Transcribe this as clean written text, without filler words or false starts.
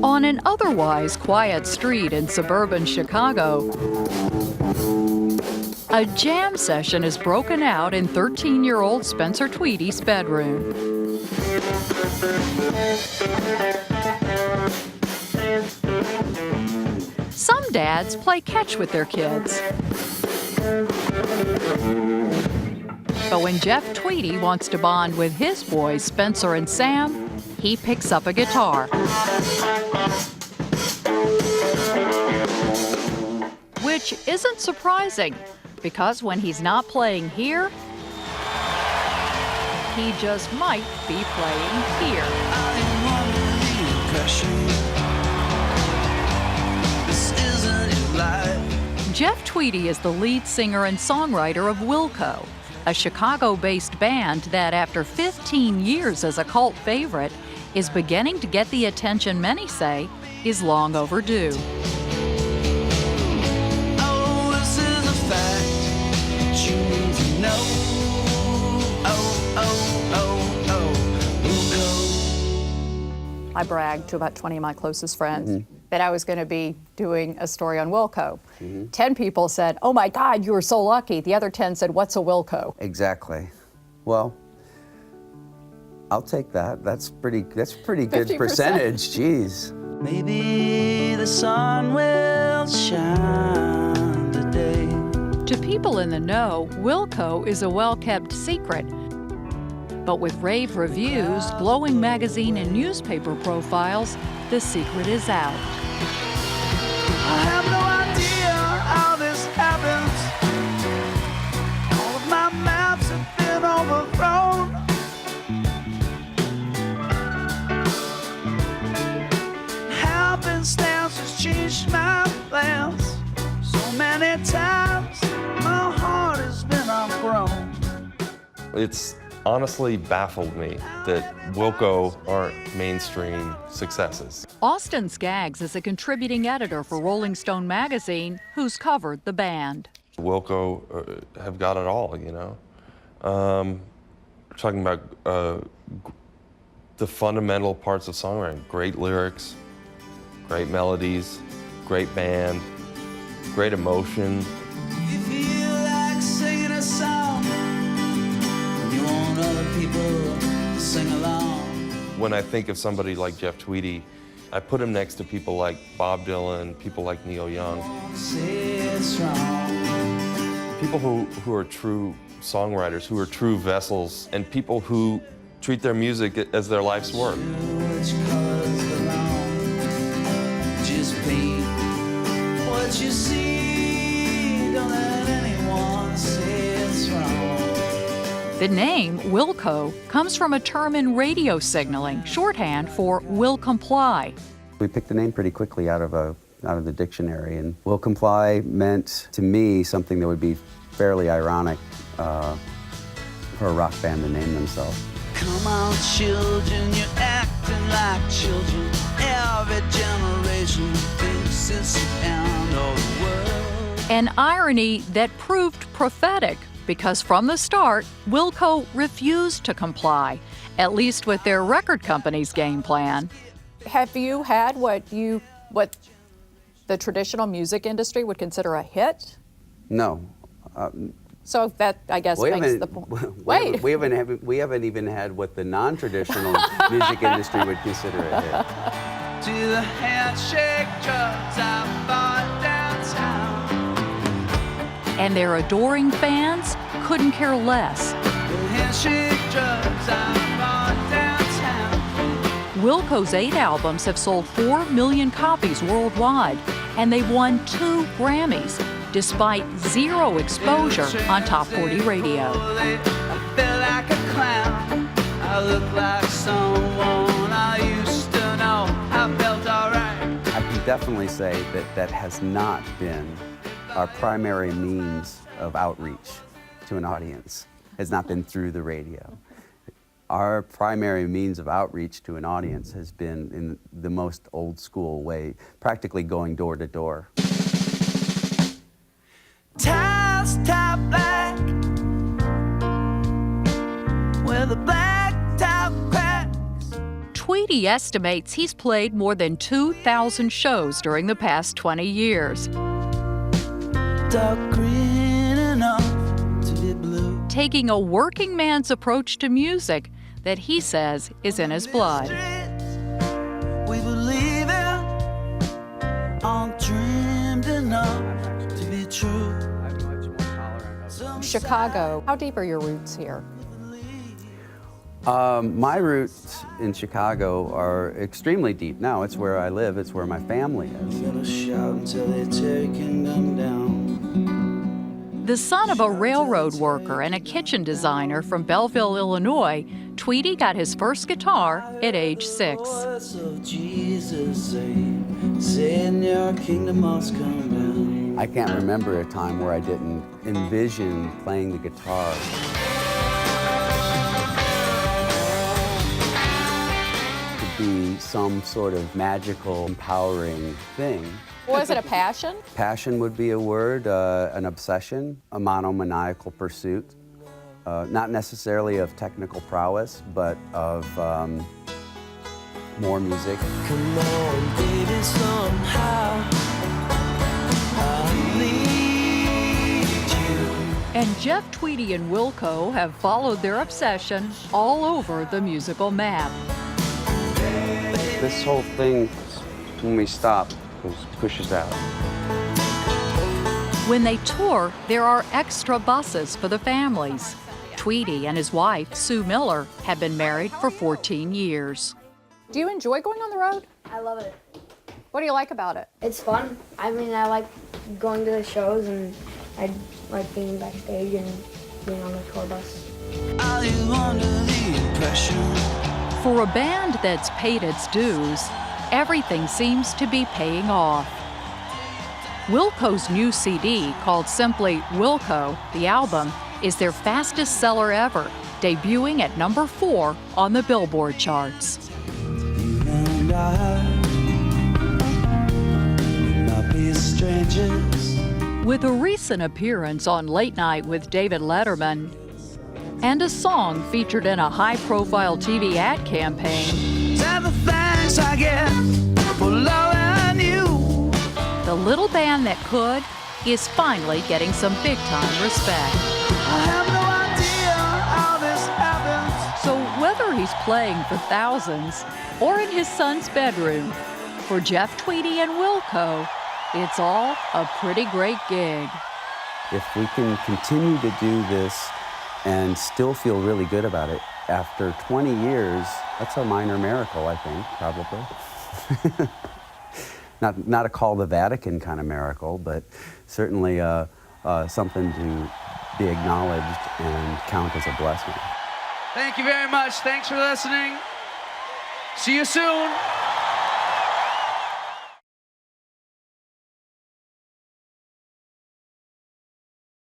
On an otherwise quiet street in suburban Chicago, a jam session is broken out in 13-year-old Spencer Tweedy's bedroom. Some dads play catch with their kids. But when Jeff Tweedy wants to bond with his boys, Spencer and Sam, he picks up a guitar. Which isn't surprising, because when he's not playing here, he just might be playing here. Jeff Tweedy is the lead singer and songwriter of Wilco, a Chicago-based band that, after 15 years as a cult favorite, is beginning to get the attention many say is long overdue. Oh, this is a fact that you need to know. Wilco. I bragged to about 20 of my closest friends that I was going to be doing a story on Wilco. 10 people said, "Oh my God, you were so lucky." The other 10 said, "What's a Wilco?" Exactly. Well, I'll take that. That's pretty good 50%. percentage. Jeez. Maybe the sun will shine today. To people in the know, Wilco is a well-kept secret. But with rave reviews, glowing magazine and newspaper profiles, the secret is out. I have no idea how this happens. All of my maps have been overthrown. Happenstance has changed my plans. So many times my heart has been outgrown. It's honestly baffled me that Wilco aren't mainstream successes. Austin Skaggs is a contributing editor for Rolling Stone magazine who's covered the band. Wilco have got it all, you know. We're talking about the fundamental parts of songwriting. Great lyrics, great melodies, great band, great emotion. You feel like singing a song, you want other people to sing along. When I think of somebody like Jeff Tweedy, I put him next to people like Bob Dylan, people like Neil Young. Say it's wrong. People who are true songwriters, who are true vessels, and people who treat their music as their life's work. Which colors belong? Just paint what you see. Don't let anyone say it's wrong. The name Wilco comes from a term in radio signaling, shorthand for will comply. We picked the name pretty quickly out of the dictionary, and will comply meant to me something that would be fairly ironic for a rock band to name themselves. Come on, children, you're acting like children. Every generation thinks it's the end of the world. An irony that proved prophetic, because from the start, Wilco refused to comply, at least with their record company's game plan. Have you had what the traditional music industry would consider a hit? No. So that, I guess, makes the point. Wait. We haven't even had what the non-traditional music industry would consider a hit. To the handshake drugs I bought downtown. And their adoring fans couldn't care less. The handshake drugs I bought downtown. Wilco's 8 albums have sold 4 million copies worldwide, and they've won 2 Grammys, despite 0 exposure on Top 40 radio. I felt like a clown. I looked like someone I used to know. I felt alright. I can definitely say that has not been our primary means of outreach to an audience. Has not been through the radio. Our primary means of outreach to an audience has been in the most old school way, practically going door to door. Ties tied black Tweedy estimates he's played more than 2,000 shows during the past 20 years. Dark green enough to be blue. Taking a working man's approach to music that he says is in his blood. We believe it, all dreamed enough to be true. Chicago, how deep are your roots here? My roots in Chicago are extremely deep now. It's where I live, it's where my family is. We're gonna shout until they take and come down. The son of a railroad worker and a kitchen designer from Belleville, Illinois, Tweedy got his first guitar at age 6. Voice of Jesus saying your kingdom must come down. I can't remember a time where I didn't envision playing the guitar. To be some sort of magical, empowering thing. Was it a passion? Passion would be a word, an obsession, a monomaniacal pursuit. Not necessarily of technical prowess, but of more music. Come on, baby, somehow I need you. And Jeff Tweedy and Wilco have followed their obsession all over the musical map. This whole thing, when we stop, pushes out. When they tour, there are extra buses for the families. Tweedy and his wife, Sue Miller, have been married for 14 years. Do you enjoy going on the road? I love it. What do you like about it? It's fun. I mean, I like going to the shows, and I like being backstage and being on the tour bus. Are you under the impression? For a band that's paid its dues, everything seems to be paying off. Wilco's new CD, called simply Wilco, the album, is their fastest seller ever, debuting at number 4 on the Billboard charts. You and I will not be strangers. With a recent appearance on Late Night with David Letterman and a song featured in a high-profile TV ad campaign, Tell the thanks I get for loving you. the little band that could is finally getting some big-time respect. I have no idea how this happens. So whether he's playing for thousands or in his son's bedroom, for Jeff Tweedy and Wilco, it's all a pretty great gig. If we can continue to do this and still feel really good about it, after 20 years, that's a minor miracle, I think, probably. Not a call the Vatican kind of miracle, but certainly something to be acknowledged and count as a blessing. Thank you very much. Thanks for listening. See you soon.